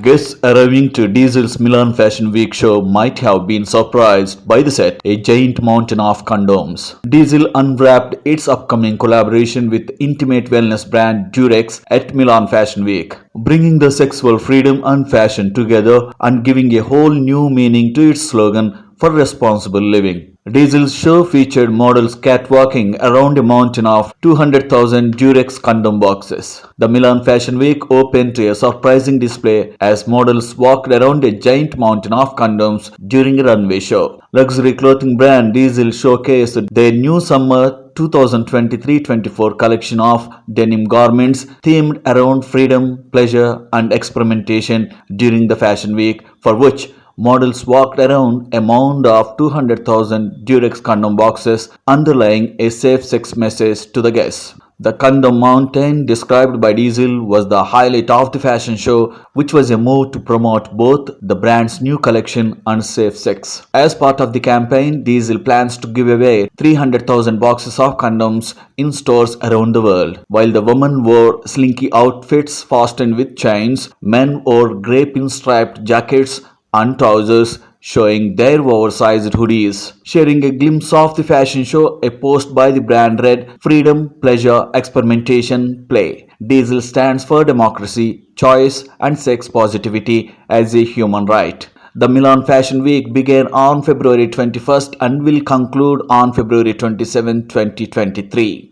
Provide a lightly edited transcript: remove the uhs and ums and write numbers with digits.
Guests arriving to Diesel's Milan Fashion Week show might have been surprised by the set, a giant mountain of condoms. Diesel unwrapped its upcoming collaboration with intimate wellness brand Durex at Milan Fashion Week, bringing the sexual freedom and fashion together and giving a whole new meaning to its slogan for responsible living. Deisel show featured models catwalking around a mountain of 200,000 Durex condom boxes. The Milan Fashion Week opened to a surprising display as models walked around a giant mountain of condoms during a runway show. Luxury clothing brand Deisel showcased their new summer 2023-24 collection of denim garments themed around freedom, pleasure, and experimentation during the fashion week, for which models walked around a mound of 200,000 Durex condom boxes, underlying a safe sex message to the guests. The condom mountain, described by Deisel, was the highlight of the fashion show, which was a move to promote both the brand's new collection and safe sex. As part of the campaign, Deisel plans to give away 300,000 boxes of condoms in stores around the world. While the women wore slinky outfits fastened with chains, men wore grey pinstriped jackets and trousers, showing their oversized hoodies. Sharing a glimpse of the fashion show, a post by the brand read, "Freedom, pleasure, experimentation, play. Deisel stands for democracy, choice, and sex positivity as a human right." The Milan Fashion Week began on February 21st and will conclude on February 27, 2023.